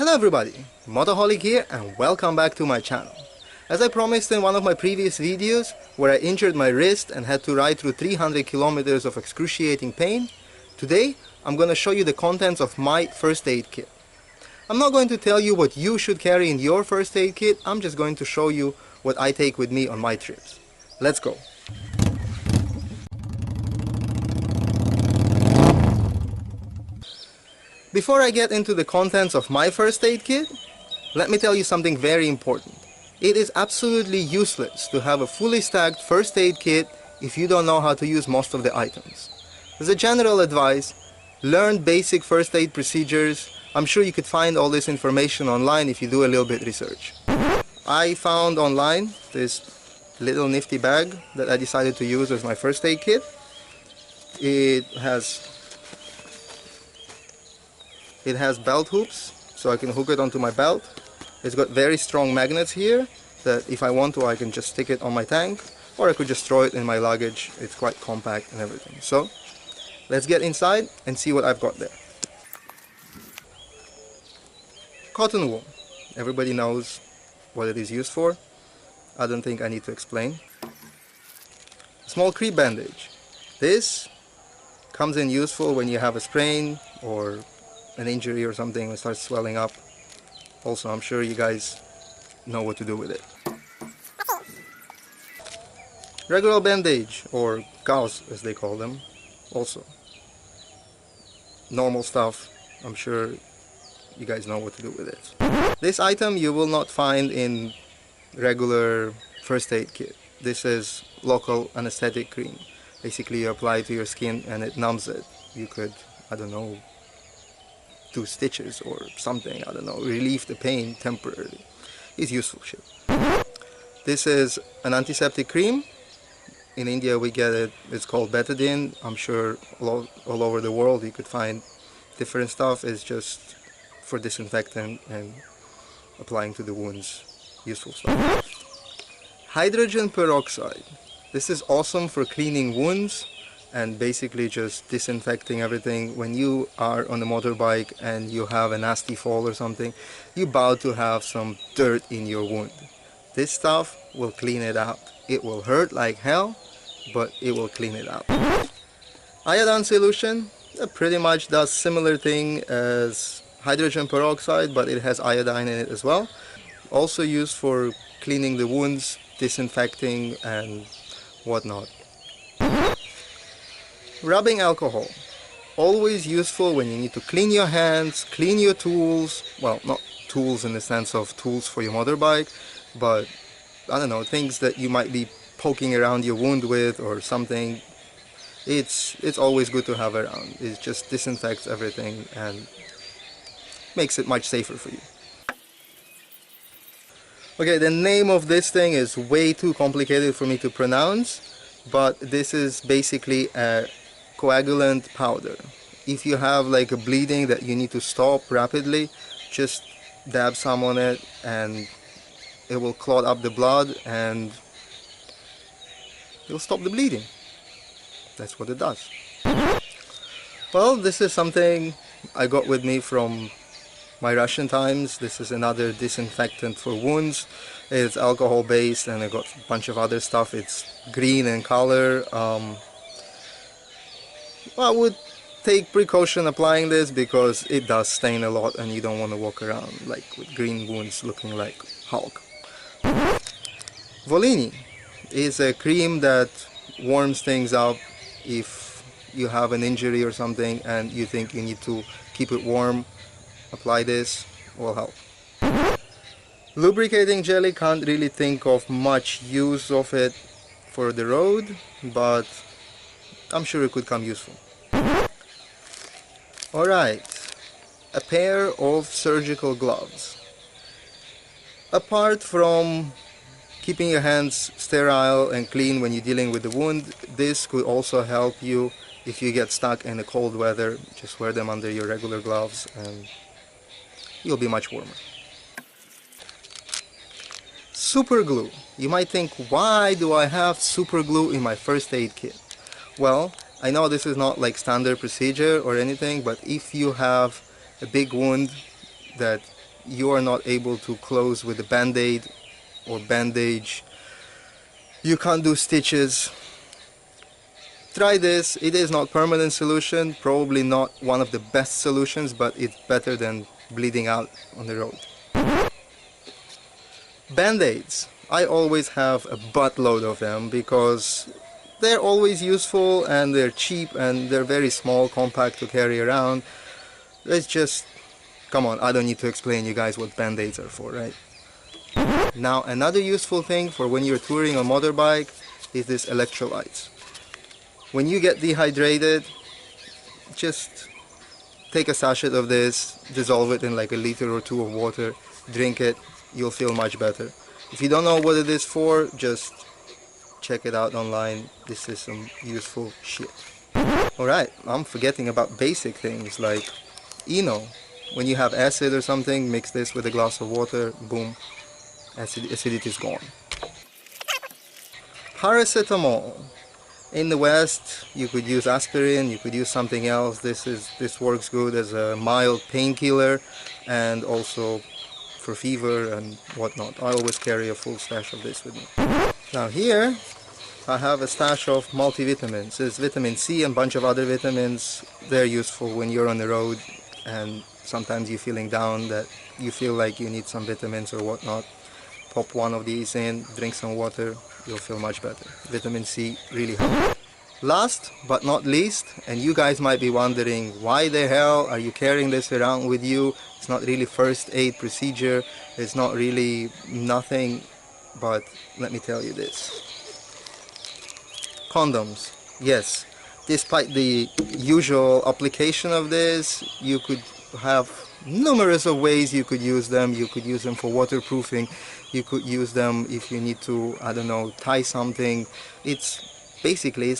Hello everybody, MotoHolic here and welcome back to my channel. As I promised in one of my previous videos, where I injured my wrist and had to ride through 300 kilometers of excruciating pain, today I'm going to show you the contents of my first aid kit. I'm not going to tell you what you should carry in your first aid kit, I'm just going to show you what I take with me on my trips. Let's go! Before I get into the contents of my first aid kit, let me tell you something very important. It is absolutely useless to have a fully stacked first aid kit if you don't know how to use most of the items. As a general advice, learn basic first aid procedures. I'm sure you could find all this information online if you do a little bit research. I found online this little nifty bag that I decided to use as my first aid kit. It has belt hoops, so I can hook it onto my belt. It's got very strong magnets here that if I want to I can just stick it on my tank, or I could just throw it in my luggage. It's quite compact and everything. So let's get inside and see what I've got there. Cotton wool. Everybody knows what it is used for. I don't think I need to explain. Small crepe bandage. This comes in useful when you have a sprain or an injury or something and starts swelling up. Also, I'm sure you guys know what to do with it. Regular bandage, or gauze as they call them, also. Normal stuff, I'm sure you guys know what to do with it. This item you will not find in regular first aid kit. This is local anesthetic cream. Basically you apply it to your skin and it numbs it. You could, I don't know, do stitches or something, I don't know, relieve the pain temporarily. It's useful shit. This is an antiseptic cream. In India we get it, it's called betadine. I'm sure all over the world you could find different stuff. It's just for disinfectant and applying to the wounds. Useful stuff. Hydrogen peroxide. This is awesome for cleaning wounds and basically just disinfecting everything. When you are on a motorbike and you have a nasty fall or something, you're about to have some dirt in your wound. This stuff will clean it out. It will hurt like hell, but it will clean it out. Iodine solution pretty much does similar thing as hydrogen peroxide, but it has iodine in it as well. Also used for cleaning the wounds, disinfecting and whatnot. Rubbing alcohol. Always useful when you need to clean your hands, clean your tools. Well, not tools in the sense of tools for your motorbike, but I don't know, things that you might be poking around your wound with or something. It's always good to have around. It just disinfects everything and makes it much safer for you. Okay, the name of this thing is way too complicated for me to pronounce, but this is basically a coagulant powder. If you have like a bleeding that you need to stop rapidly, just dab some on it and it will clot up the blood and it'll stop the bleeding. That's what it does. Well, this is something I got with me from my Russian times. This is another disinfectant for wounds. It's alcohol based and I got a bunch of other stuff. It's green in color. I would take precaution applying this because it does stain a lot and you don't want to walk around like with green wounds looking like Hulk. Volini is a cream that warms things up if you have an injury or something and you think you need to keep it warm. Apply this, will help. Lubricating jelly, can't really think of much use of it for the road, but I'm sure it could come useful. Alright, a pair of surgical gloves. Apart from keeping your hands sterile and clean when you're dealing with the wound, this could also help you if you get stuck in the cold weather. Just wear them under your regular gloves and you'll be much warmer. Super glue. You might think, why do I have super glue in my first aid kit? Well, I know this is not like standard procedure or anything, but if you have a big wound that you are not able to close with a band-aid or bandage, you can't do stitches, try this. It is not permanent solution, probably not one of the best solutions, but it's better than bleeding out on the road. Band-aids. I always have a buttload of them because they're always useful and they're cheap and they're very small, compact to carry around. It's just, come on, I don't need to explain you guys what band-aids are for, right? Now another useful thing for when you're touring a motorbike is this electrolytes. When you get dehydrated, just take a sachet of this, dissolve it in like a liter or two of water, drink it, you'll feel much better. If you don't know what it is for, just check it out online. This is some useful shit. Alright, I'm forgetting about basic things like Eno. When you have acid or something, mix this with a glass of water, boom, acidity is gone. Paracetamol. In the West, you could use aspirin, you could use something else. This works good as a mild painkiller and also for fever and whatnot. I always carry a full stash of this with me. Now here, I have a stash of multivitamins. There's vitamin C and a bunch of other vitamins. They're useful when you're on the road and sometimes you're feeling down, that you feel like you need some vitamins or whatnot. Pop one of these in, drink some water, you'll feel much better. Vitamin C really helps. Last but not least, and you guys might be wondering, why the hell are you carrying this around with you? It's not really first aid procedure, it's not really nothing, but let me tell you this. Condoms, yes. Despite the usual application of this, you could have numerous of ways you could use them. You could use them for waterproofing. You could use them if you need to, I don't know, tie something. It's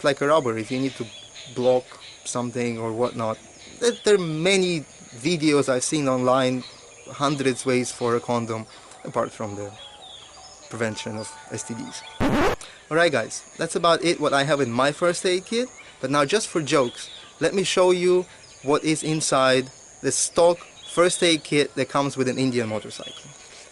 like a rubber. If you need to block something or whatnot. There are many videos I've seen online, hundreds ways for a condom, apart from the prevention of STDs. Alright guys, that's about it what I have in my first aid kit. But now just for jokes, let me show you what is inside the stock first aid kit that comes with an Indian motorcycle.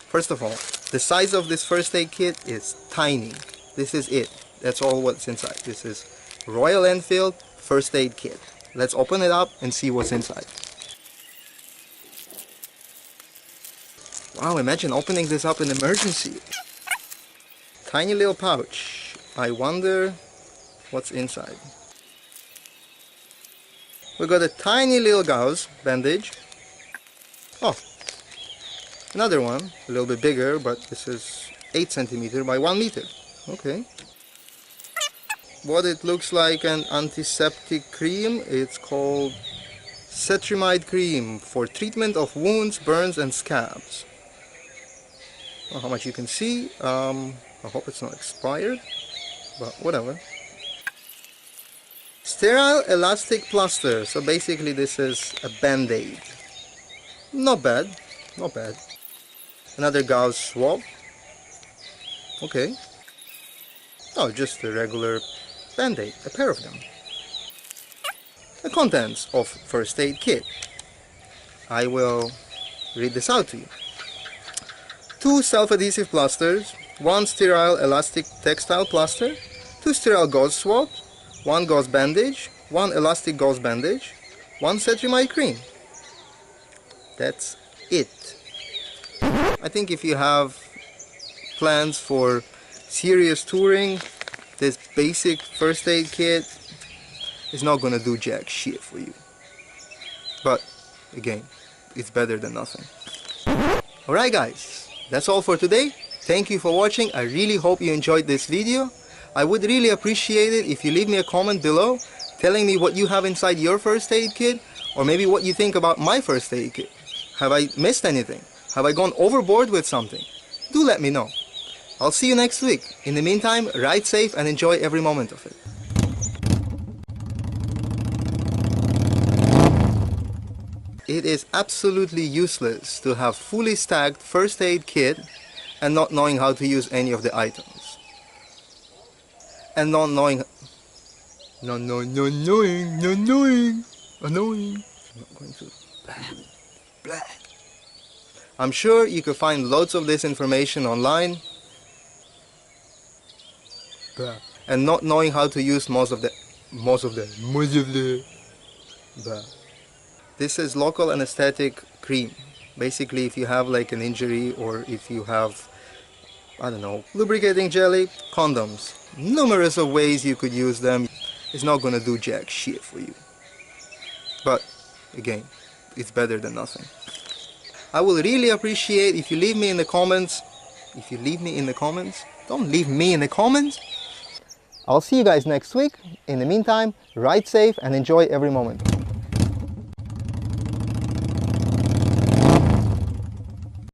First of all, the size of this first aid kit is tiny. This is it. That's all what's inside. This is Royal Enfield first aid kit. Let's open it up and see what's inside. Wow, imagine opening this up in emergency. Tiny little pouch. I wonder what's inside. We got a tiny little gauze bandage. Oh, another one, a little bit bigger, but this is 8 centimeter by 1 meter. Okay. What it looks like, an antiseptic cream. It's called cetrimide cream for treatment of wounds, burns and scabs. Well, how much you can see. I hope it's not expired, but whatever. Sterile elastic plaster. So basically this is a band-aid. Not bad, not bad. Another gauze swab. Okay. Oh, just a regular band-aid, a pair of them. The contents of first aid kit. I will read this out to you. 2 self-adhesive plasters, 1 sterile elastic textile plaster, 2 sterile gauze swabs, 1 gauze bandage, 1 elastic gauze bandage, 1 cetrimide cream. That's it. I think if you have plans for serious touring, this basic first aid kit is not gonna do jack shit for you. But again, it's better than nothing. Alright guys, that's all for today. Thank you for watching. I really hope you enjoyed this video. I would really appreciate it if you leave me a comment below telling me what you have inside your first aid kit, or maybe what you think about my first aid kit. Have I missed anything? Have I gone overboard with something? Do let me know. I'll see you next week. In the meantime, ride safe and enjoy every moment of it. It is absolutely useless to have fully stacked first aid kit and not knowing how to use any of the items. And not knowing... Annoying. I'm not going to... Blah. I'm sure you could find loads of this information online, and not knowing how to use most of the. This is local anesthetic cream. Basically, if you have like an injury, or if you have, I don't know, lubricating jelly, condoms. Numerous of ways you could use them. It's not gonna do jack shit for you. But, again, it's better than nothing. I will really appreciate if you leave me in the comments. If you leave me in the comments. Don't leave me in the comments. I'll see you guys next week. In the meantime, ride safe and enjoy every moment.